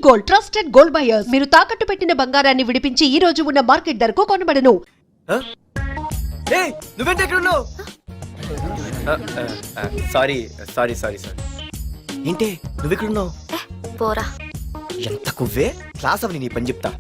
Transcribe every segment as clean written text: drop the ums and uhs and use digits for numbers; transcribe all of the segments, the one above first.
Gold, trusted gold buyers. మీరు తాకట్టు పెట్టిన బంగారాన్ని విడిపించి ఈ రోజు ఉన్న మార్కెట్ ధరకు కొనబడను. నువ్వేంటి ఎక్కడ ఉన్నావు? Sorry sorry sorry sorry. ఏంటి నువ్వు ఇక్కడ ఉన్నావు? పోరా. ఎంత కువ్వే క్లాస్ అవని నీ పని చెప్తా.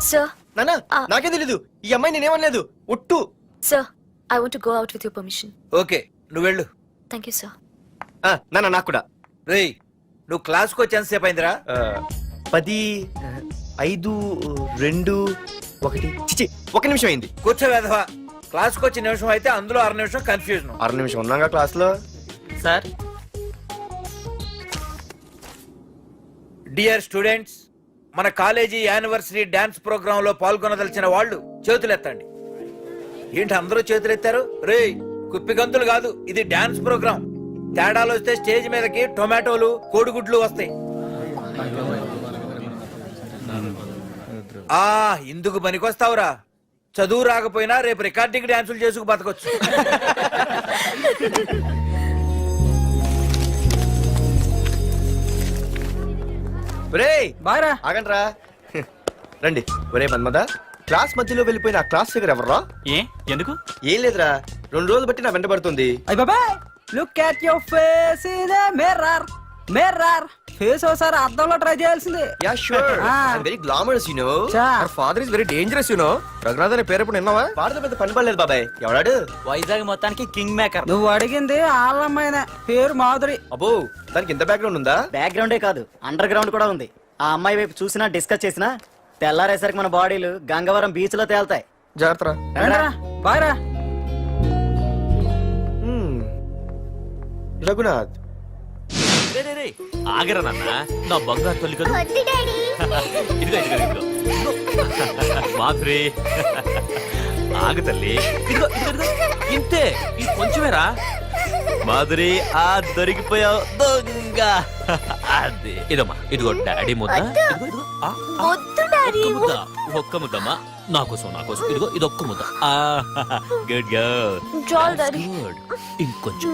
సార్ నానా నాకే తెలీదు, ఈ అమ్మాయి నేనేమనలేదు ఒట్టు. Sir I want to go out with your permission. Okay నువ్వు వెళ్ళు. Thank you sir. నానా నాకు కూడా. రేయ్ నువ్వు క్లాస్కి వచ్చి ఎంతసేపు అయిందిరా? 10, 5, 2, 1 చిచి 1 నిమిషం అయింది. కూర్చోవేదవా. క్లాస్కి వచ్చి నిమిషం అయితే అందులో 6 నిమిషం కన్ఫ్యూజన్. 6 నిమిషం ఉన్నాగా క్లాస్ లో. సార్ డియర్ స్టూడెంట్స్, మన కాలేజీ యానివర్సరీ డాన్స్ ప్రోగ్రామ్ లో పాల్గొనదలిచిన వాళ్ళు చేతులెత్తండి. ఏంటి అందరూ చేతులెత్తారు? రేయ్ కుప్పి గంతులు కాదు, ఇది డాన్స్ ప్రోగ్రామ్. తేడాలు వస్తే స్టేజ్ మీదకి టొమాటోలు కోడిగుడ్లు వస్తాయి. ఇందుకు పనికొస్తావురా. చదువు రాకపోయినా రేపు రికార్డింగ్ డాన్సులు చేసుకు బతకొచ్చు. బాగా ఆగండ్రా రండి. ఒరే మన్మద, క్లాస్ మధ్యలో వెళ్ళిపోయిన ఆ క్లాస్ ఫిగర్ ఎవర్రా? ఎందుకు? ఏం లేదురా, 2 రోజులు బట్టి నా వెంట పడుతుంది. అయ్య బాబాయ్, look at your face in the mirror. Mirror face ఒకసారి అద్దంలో ట్రై చేయాల్సింది. Yeah sure, I am very glamorous you know. Our father is very dangerous you know. Raghunath అనే పేరు ఎప్పుడు విన్నావా? వాడితో పెద్ద పని పడలేదు బాబాయ్. ఎవడాడు? వైజాగ్ మొత్తానికి కింగ్ మేకర్. నువ్వు అడిగింది ఆళ్ళమ్మాయిన పేరు మాధురి. అబ్బో, దానికి ఇంత బ్యాక్గ్రౌండ్ ఉందా? బ్యాక్గ్రౌండే కాదు, అండర్ గ్రౌండ్ కూడా ఉంది. ఆ అమ్మాయి వైపు చూసినా డిస్కస్ చేసినా తెల్లారేసరికి మన బాడీలు గంగవరం బీచ్ లో తేల్తాయి. జాగ్రత్త. బాగా రఘునాథ్ ఆగరా నాన్న, నా బంగారు తల్లి కదా. ఇదిగో ఇదిగో ఇదిగో మాధురి, ఆగు తల్లి. ఇదిగో ఇదిగో ఇంతే, ఇది కొంచెమేరా. మాధురి దొరికిపోయావు దొంగ. అది ఇదమ్మా, ఇదిగో డాడీ ముద్ద. ఒక్క ముద్దమ్మా నా కోసం ఇదిగో ఇదొక్క ముద్ద. Good good. ఇంకొంచెం.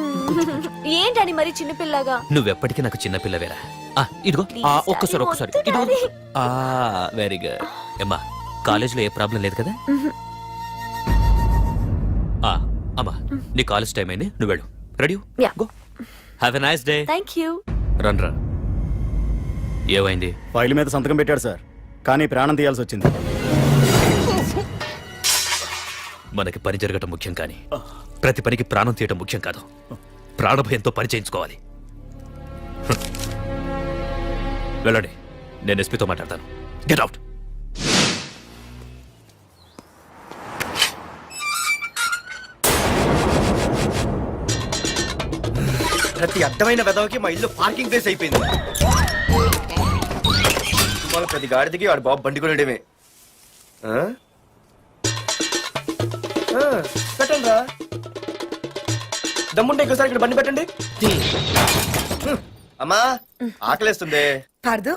ఏంటని మరి చిన్నపిల్లగా? నువ్వెప్పటికీ నాకు చిన్నపిల్లవేరా. ఇదిగో ఒక్కసారి ఇదిగో. Very good. అమ్మా కాలేజీలో ఏ ప్రాబ్లం లేదు కదా? అమ్మా నీ కాలేజ్ టైం అయింది, నువ్వు వెళ్ళు. Ready? Go. Have a nice day. Thank you. రా. ఏమైంది? ఫైల్ మీద సంతకం పెట్టాడు సార్, కానీ ప్రాణం తీయాల్సి వచ్చింది. మనకి పని జరగటం ముఖ్యం, కానీ ప్రతి పనికి ప్రాణం తీయటం ముఖ్యం కాదు. ప్రాణభయంతో పని చేయించుకోవాలి. వెళ్ళండి, నేను ఎస్పీతో మాట్లాడతాను. Get out. ప్రతి అడ్డమైన వెదవకి మా ఇల్లు పార్కింగ్ ప్లేస్ అయిపోయింది. వాళ్ళ ప్రతి గాడిదికి వాడు బాబు బండి కొనడమే. పెట్టండి రా, దమ్ముంటే ఇంకోసారి ఇక్కడ బండి పెట్టండి. అమ్మా ఆకలేస్తుంది. పార్దు,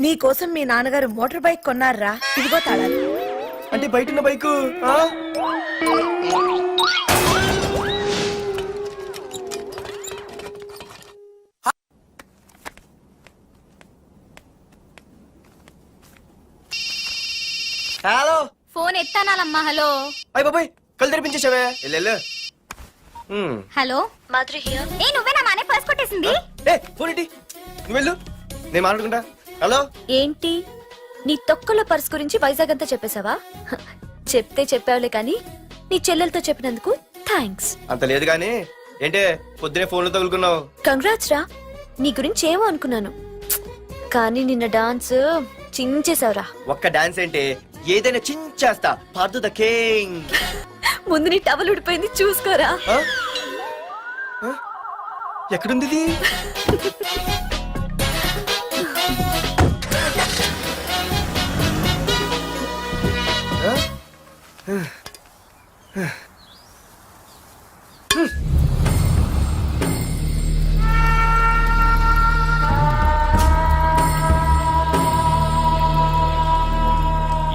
నీ కోసం మీ నాన్నగారు మోటార్ బైక్ కొన్నారా? ఇదిగో తాళాలు. అంటే బయట ఉన్న బైకు. హలో, ఫోన్ ఎత్తానాలమ్మా. హలో. అయ్య బాబాయ్, కళ్ళు తెరిపించేసావే. Hello Madhuri here. ఏ నువ్వేనా మానే పర్స్ కొట్టేసింది? ఫోన్ ఏంటి? నువ్వు వెళ్ళు, నేను మాట్లాడుకుంటా. హలో. ఏంటి నీ తొక్కల పర్స్ గురించి వైజాగ్ అంతా చెప్పేశావా? చెప్తే చెప్పావులే కానీ నీ చెల్లెలతో చెప్పినందుకు థ్యాంక్స్. అంత లేదు గానీ ఏంటే పొద్దునే ఫోన్లో తగులుకున్నావు? కంగ్రాట్స్ రా. నీ గురించి ఏమో అనుకున్నాను, కానీ నిన్న డాన్స్ చించేశావురా. ఒక్క డాన్స్ ఏంటి, ఏదైనా చించేస్తా. Pardhu the king. ముందు నీ టవల్ ఉడిపోయింది, చూసుకోరా. ఎక్కడుంది ఇది?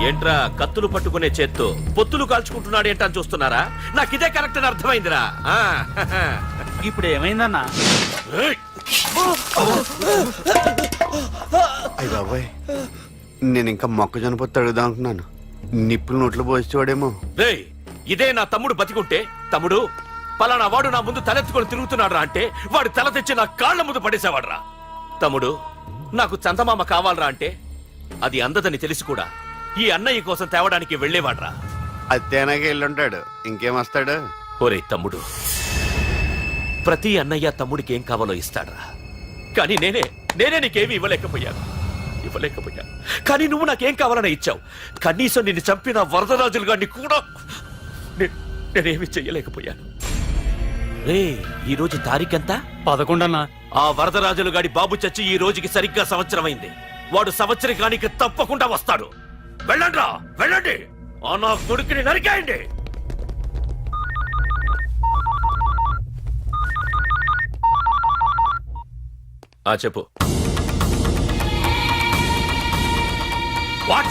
ఏంట్రా కత్తులు పట్టుకునే చేత్తో పొత్తులు కాల్చుకుంటున్నాడు ఏంటని చూస్తున్నారా? నాకు ఇదే కరెక్ట్ అని అర్థమైందిరా. ఇప్పుడు ఏమైందన్నా? బాబాయ్ నేను ఇంకా మొక్కజొన్న పొత్తు అడుగుదాం అనుకున్నాను. నిప్పులు నోట్లో పోసేవాడేమో. రేయ్ ఇదే నా తమ్ముడు బతికుంటే, తమ్ముడు పలానా వాడు నా ముందు తలెత్తుకొని తిరుగుతున్నాడురా అంటే వాడు తల తెచ్చి నా కాళ్ళ ముందు పడేసేవాడ్రా. తమ్ముడు నాకు చందమామ కావాలరా అంటే అది అందదని తెలిసి కూడా ఈ అన్నయ్య కోసం తేవడానికి వెళ్ళేవాడ్రా. అత్తేనాకి వెళ్ళుంటాడు, ఇంకేం వస్తాడు? ఒరే తమ్ముడు, ప్రతి అన్నయ్య తమ్ముడికి ఏం కావాలో ఇస్తాడ్రా. కానీ నేనే నీకేమీ ఇవ్వలేకపోయాను. కానీ నువ్వు నాకేం కావాలని ఇచ్చావు. కనీసం నిన్ను చంపిన వరదరాజులు గారిని కూడా నేనేమి చెయ్యలేకపోయాను. రే ఈ రోజు తారీఖెంత? 11 అన్నా. ఆ వరదరాజులు గాడి బాబు చచ్చి ఈ రోజుకి సరిగ్గా సంవత్సరమైంది. వాడు సంవత్సరానికి తప్పకుండా వస్తాడు. వెళ్ళండ్రా, వెళ్ళండి. ఆ నా కొడుకుని నరికేయండి. చెప్పు. వాట్?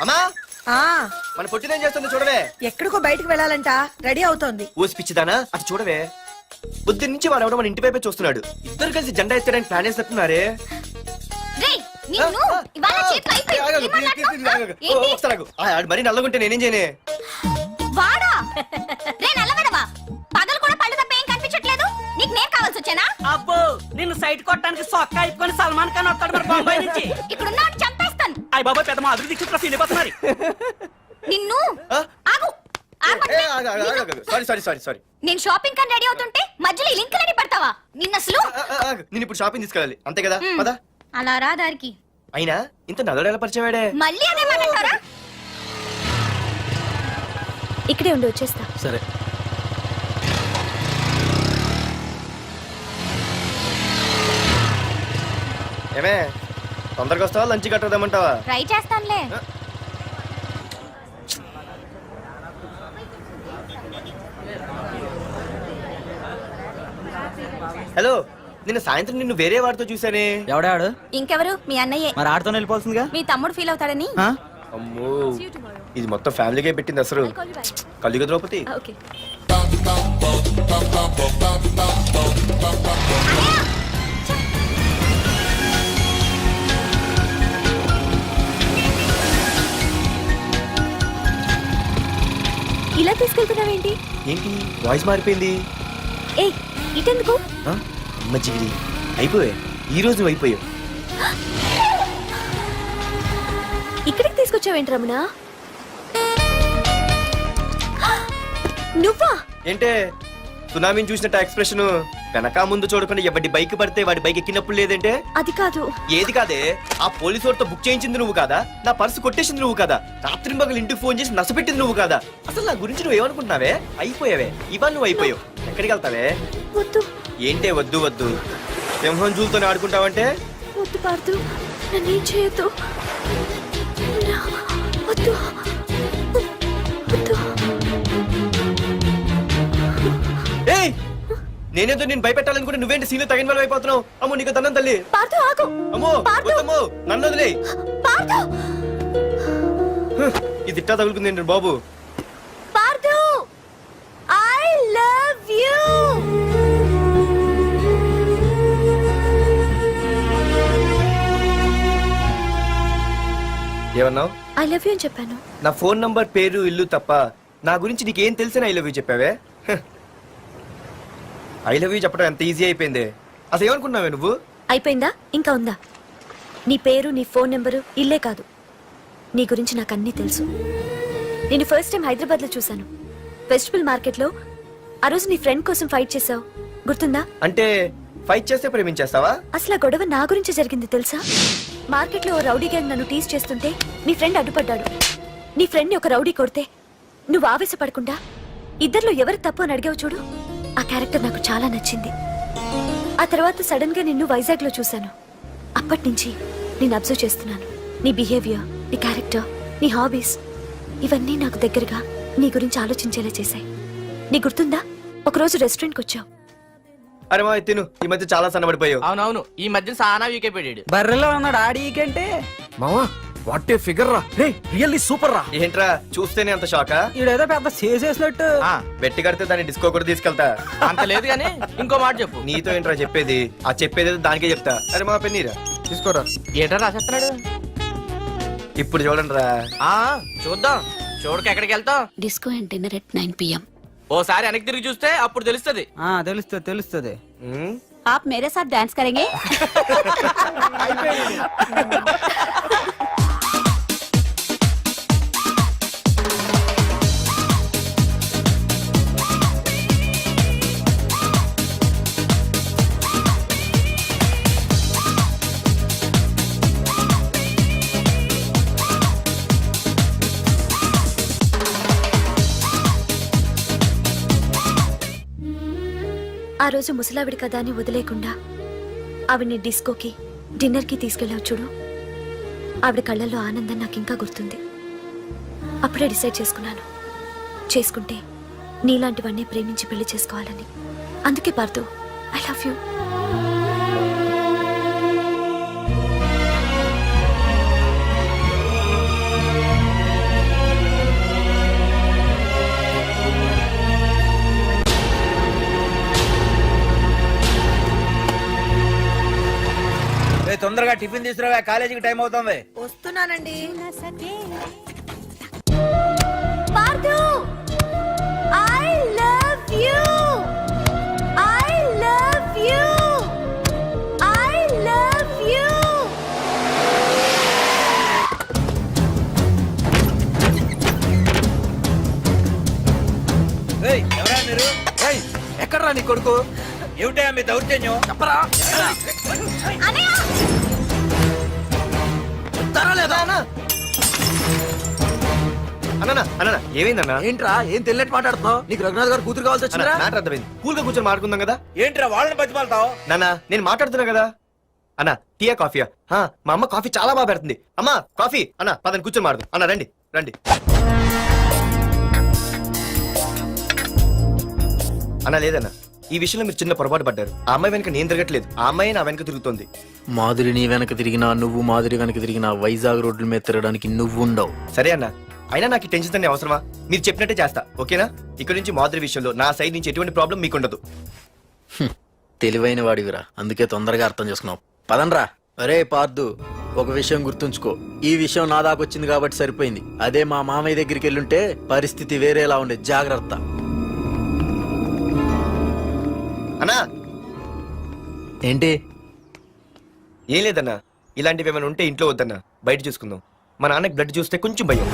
అమ్మా, ఆ మన పొట్టిదేం చేస్తుంది చూడవే. ఎక్కడికో బయటకు వెళ్ళాలంట, రెడీ అవుతోంది. ఊసి పిచ్చిదానా, అటు చూడవే. బుద్ధి నుంచి వాడు ఎవడో మన ఇంటి వైపే చూస్తున్నాడు. ఇద్దరు కలిసి జెండా ఎత్తడానికి ప్లాన్ చేస్తున్నారే. మరి నల్లగుంటే నేనేం చేయనే? వాడా రే నల్లవడవా, పగలు కూడా పళ్ళు తప్ప ఏం కనిపించట్లేదు. నీకు నేను కావాల్సి వచ్చానా? అబ్బో నిన్ను సైట్ కొట్టడానికి సొక్క అయిపోయి సల్మాన్ ఖాన్ వస్తాడు మరి బొంబాయి నుంచి. ఇక్కడ ఉన్నాడు చంపేస్తాను. అయ్య బాబా పెద్ద మా అభివృద్ధి చుట్టూ సీనిపోతున్నారు. నిన్ను ఆగు. సారీ. నేను షాపింగ్ కని రెడీ అవుతుంటే మధ్యలో ఈ లింక్ రెడీ పడతావా? నిన్న అసలు నేను ఇప్పుడు షాపింగ్ తీసుకెళ్ళాలి, అంతే కదా? పదా. అలా రా దారికి. అయినా ఇంత నల్లడు ఎలా పరిచయం వాడే? మళ్ళీ అదే మాట్లాడతారా? ఇక్కడే ఉండి వచ్చేస్తా. సరే. ఏమే తొందరగా వస్తావా, లంచ్ కట్టదామంటావా? ట్రై చేస్తానులే. హలో, నిన్న సాయంత్రం నిన్ను వేరే వాడితో చూసానే. ఎవడాడు? ఇంకెవరు? మీ అన్నయ్యే. మరి ఆడుతో వెళ్ళిపోతుందిగా. మీ తమ్ముడు ఫీల్ అవుతాడని. అమ్మో, ఇది మొత్తం ఫ్యామిలీకే పెట్టింది అసలు. కలియుగ ద్రౌపది. ఓకే. ఇలా తీసుకెళ్తున్నావేంటి? ఏంటి వాయిస్ మారిపోయింది? ఏ ఇటెందుకు? మజ్జిగిరి అయిపోయా. ఈ రోజు నువ్వు అయిపోయావు. ఇక్కడికి తీసుకొచ్చావేంటి రమణ? నువ్వా? ఏంటే సునామీని చూసినట్టు ఎక్స్ప్రెషన్. వెనక ముందు చూడకుండా ఎవడి బైక్ పడితే వాడి బైక్ ఎక్కినప్పుడు లేదంటే? అది కాదు. ఏది కాదే? ఆ పోలీసు వాడితో బుక్ చేయించింది నువ్వు కాదా? నా పర్సు కొట్టేసింది నువ్వు కాదా? రాత్రి మగలు ఇంటికి ఫోన్ చేసి నసపెట్టింది నువ్వు కాదా? అసలు నా గురించి నువ్వు ఏమనుకుంటున్నావే? అయిపోయావే. ఇవాళ నువ్వు అయిపోయావు. ఎక్కడికి వెళ్తావే? వద్దు. ఏంటే వద్దు వద్దు? సింహం జూలతోనే ఆడుకుంటావంటే? వద్దు పార్దు, నన్నేం చేయొద్దు. వద్దు వద్దు. ఏయ్, నేనేదో నేను భయపెట్టాలనుకుంటే నువ్వేంటి సీన్లు తగిన వాళ్ళు అయిపోతున్నావు? అమ్మో నీకు దండం తల్లి. పార్దు ఆగు. అమ్మో వద్దమ్మో, నన్ను వదిలే. పార్దు. ఇది ఇట్టా తగులుకుంది ఏంటి బాబు? Pardhu, I love you. ఏమన్నావు? ఐ లవ్ యూ అని చెప్పాను. నా ఫోన్ నంబర్, పేరు, ఇల్లు తప్ప నా గురించి నీకేం తెలిసిన ఐ లవ్ యూ చెప్పావే? ఐ లవ్ యూ చెప్పడం ఎంత ఈజీ అయిపోయింది. అసలు ఏమనుకున్నావే నువ్వు? అయిపోయిందా? ఇంకా ఉందా? నీ పేరు, నీ ఫోన్ నెంబరు, ఇల్లే కాదు, నీ గురించి నాకు అన్నీ తెలుసు. నేను ఫస్ట్ టైం హైదరాబాద్ లో చూశాను, వెజిటబుల్ మార్కెట్ లో. ఆ రోజు నీ ఫ్రెండ్ కోసం ఫైట్ చేసావు, గుర్తుందా? అంటే ఫైట్ చేస్తే ప్రేమించేస్తావా? అసలు ఆ గొడవ నా గురించి జరిగింది తెలుసా? మార్కెట్ లో ఓ రౌడీ గ్యాంగ్ నన్ను టీజ్ చేస్తుంటే నీ ఫ్రెండ్ అడ్డుపడ్డాడు. నీ ఫ్రెండ్ ని ఒక రౌడీ కొడితే నువ్వు ఆవేశపడకుండా ఇద్దరిలో ఎవరు తప్పు అని అడిగావు చూడు, ఆ క్యారెక్టర్ నాకు చాలా నచ్చింది. ఆ తర్వాత సడన్ గా నిన్ను వైజాగ్ లో చూశాను. అప్పటి నుంచి నేను అబ్జర్వ్ చేస్తున్నాను. నీ బిహేవియర్, నీ క్యారెక్టర్, నీ హాబీస్, ఇవన్నీ నాకు దగ్గరగా నీ గురించి ఆలోచించేలా చేశాయి. నీ గుర్తుందా, ఒకరోజు రెస్టారెంట్కి వచ్చావు. అరే మా తిను, ఈ మధ్య చాలా సన్నబడిపోయావు. అవునవును, ఈ మధ్య సానా వీకే పెట్టాడు. బర్రెలో ఉన్నాడు ఆడీకంటే. మావా వాట్ ఏ ఫిగర్ రా రే రియల్లీ సూపర్ రా. ఏంట్రా చూస్తేనే అంత షాకా? ఈడేదో పెద్ద చేసేసినట్టు. బెట్టి కడితే దాన్ని డిస్కో కూడా తీసుకెళ్తా. అంత లేదు గానీ ఇంకో మాట చెప్పు. నీతో ఏంట్రా చెప్పేది? ఆ చెప్పేది దానికే చెప్తా. అరే మా పెన్నీరా తీసుకోరా. ఏటా రాసేస్తున్నాడు? ఇప్పుడు చూడండి రా. ఆ చూద్దాం. చూడక ఎక్కడికి వెళ్తాం? Disco and dinner at 9 PM. ఓసారి వెనక్కి తిరిగి చూస్తే అప్పుడు తెలుస్తది. తెలుస్తుంది తెలుస్తుంది. आप मेरे साथ डांस करेंगे? ఆ రోజు ముసలావిడి కదా అని వదిలేకుండా ఆవిడ్ని డిస్కోకి డిన్నర్కి తీసుకెళ్ళావు చూడు. ఆవిడ కళ్ళల్లో ఆనందం నాకు ఇంకా గుర్తుంది. అప్పుడే డిసైడ్ చేసుకుంటే నీలాంటివన్నీ ప్రేమించి పెళ్లి చేసుకోవాలని. అందుకే పార్థు, ఐ లవ్ యూ. తొందరగా టిఫిన్ తీసుకురావా, కాలేజీకి టైం అవుతుంది. వస్తున్నానండి. Partha, I love you. I love you. I love you. ఎవరా మీరు? ఎక్కడరా నీ కొడుకు? ఏమిటా మీ దౌర్జన్యం? చెప్పరా. అన్న ఏమైందన్నా? ఏంట్రా ఏం తెలియట్ మాట్లాడుతున్నావు? నీకు రఘునాథ్ గారు కూతురు కావాల్సి వచ్చిందా? మ్యాటర్ అర్థమైంది. కూల్ గా కూర్చొని మాట్లాడుకుందాం కదా. ఏంట్రా వాళ్ళని బతిమాలతావు? నాన్న నేను మాట్లాడుతున్నా కదా. అన్న టీయా కాఫీయా? మా అమ్మ కాఫీ చాలా బాగా పెడుతుంది. అమ్మా కాఫీ. అన్న పదని కూర్చొని మాడదు. అన్న రండి రండి. అన్న లేదన్న, ఈ విషయంలో మీరు చిన్న పొరపాటు పడ్డారు. ఆ అమ్మాయి వెనక నేను తిరగట్లేదు, ఆ అమ్మాయి నా వెనక తిరుగుతోంది. మాధురి నీ వెనక తిరిగినా, నువ్వు మాధురి వెనక తిరిగినా వైజాగ్ రోడ్ల మీద తిరగడానికి నువ్వు ఉండవు. సరే అన్న, అయినా నాకు టెన్షన్ అనే అవసరమా? మీరు చెప్పినట్టే చేస్తా, ఓకేనా? ఇక్కడ నుంచి మాధురి విషయంలో నా సైడ్ నుంచి ఎటువంటి ప్రాబ్లం మీకు ఉండదు. తెలివైన వాడివిరా, అందుకే తొందరగా అర్థం చేసుకున్నావు. పదండ్రా. అరే పార్థు, ఒక విషయం గుర్తుంచుకో. ఈ విషయం నా దాకొచ్చింది కాబట్టి సరిపోయింది. అదే మా మామయ్య దగ్గరికి వెళ్ళుంటే పరిస్థితి వేరేలా ఉండేది. జాగ్రత్త. అన్నా ఏంటి? ఏం లేదన్నా, ఇలాంటివి ఏమైనా ఉంటే ఇంట్లో వద్దన్నా, బయట చూసుకుందాం. మా నాన్నకి బ్లడ్ చూస్తే కొంచెం భయం.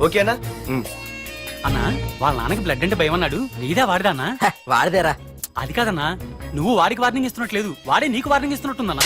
ఓకేనా? అన్నా వాళ్ళ నాన్నకి బ్లడ్ అంటే భయం అన్నాడు. నీదే వాడిదానా? వాడిదేరా. అది కాదన్నా, నువ్వు వాడికి వార్నింగ్ ఇస్తున్నట్లేదు, వాడే నీకు వార్నింగ్ ఇస్తున్నట్టుందన్నా.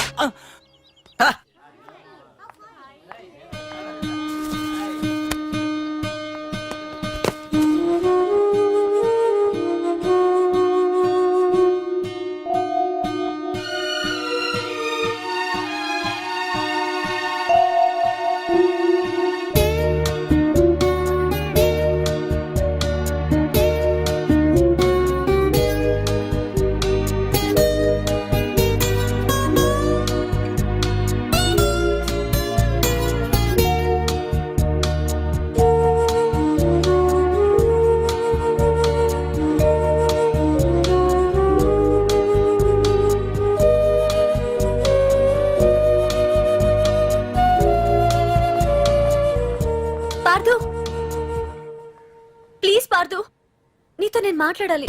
ప్లీజ్ పార్థు, నీతో నేను మాట్లాడాలి.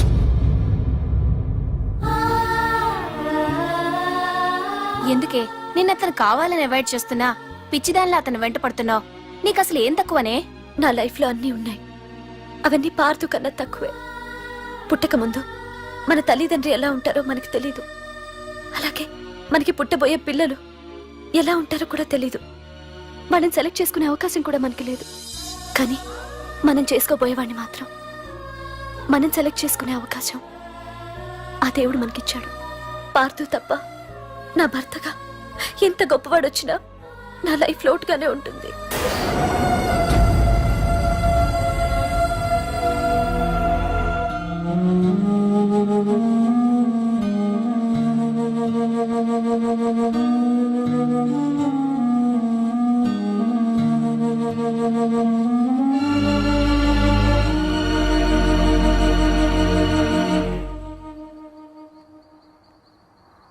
ఎందుకే నిన్న అతను కావాలని అవాయిడ్ చేస్తున్నా, పిచ్చిదానిలో అతను వెంట పడుతున్నావు? నీకు అసలు ఏం తక్కువనే? నా లైఫ్ లో అన్నీ ఉన్నాయి, అవన్నీ పార్థు కన్నా తక్కువే. పుట్టక ముందు మన తల్లిదండ్రి ఎలా ఉంటారో మనకి తెలీదు, అలాగే మనకి పుట్టబోయే పిల్లలు ఎలా ఉంటారో కూడా తెలీదు. మనం సెలెక్ట్ చేసుకునే అవకాశం కూడా మనకి లేదు. కానీ మనం చేసుకోబోయేవాడిని మాత్రం మనం సెలెక్ట్ చేసుకునే అవకాశం ఆ దేవుడు మనకిచ్చాడు. పార్థు తప్ప నా భర్తగా ఎంత గొప్పవాడొచ్చినా నా లైఫ్ లోటుగానే ఉంటుంది.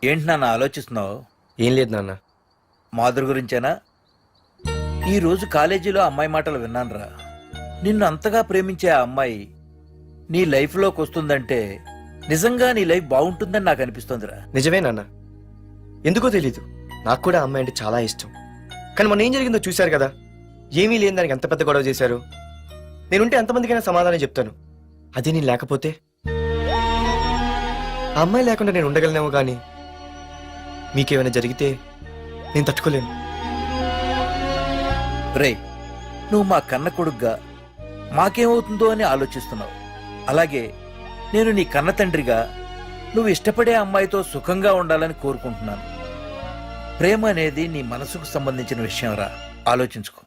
ఏంటి నాన్న ఆలోచిస్తున్నావు? ఏం లేదు నాన్న. మాధురి గురించేనా? ఈ రోజు కాలేజీలో అమ్మాయి మాటలు విన్నానురా. నిన్ను అంతగా ప్రేమించే ఆ అమ్మాయి నీ లైఫ్లోకి వస్తుందంటే నిజంగా నీ లైఫ్ బాగుంటుందని నాకు అనిపిస్తోందిరా. నిజమే నాన్న. ఎందుకో తెలీదు, నాకు కూడా అమ్మాయి అంటే చాలా ఇష్టం. కానీ మొన్న ఏం జరిగిందో చూశారు కదా. ఏమీ లేని దానికి ఎంత పెద్ద గొడవ చేశారు. నేనుంటే ఎంతమందికైనా సమాధానం చెప్తాను. అదే నేను లేకపోతే ఆ అమ్మాయి లేకుండా నేను ఉండగలనేమో కానీ మీకేమైనా జరిగితే నేను తట్టుకోలేను. రేయ్, నువ్వు మా కన్న కొడుగ్గా మాకేమవుతుందో అని ఆలోచిస్తున్నావు. అలాగే నేను నీ కన్న తండ్రిగా నువ్వు ఇష్టపడే అమ్మాయితో సుఖంగా ఉండాలని కోరుకుంటున్నాను. ప్రేమ అనేది నీ మనసుకు సంబంధించిన విషయం రా, ఆలోచించుకో.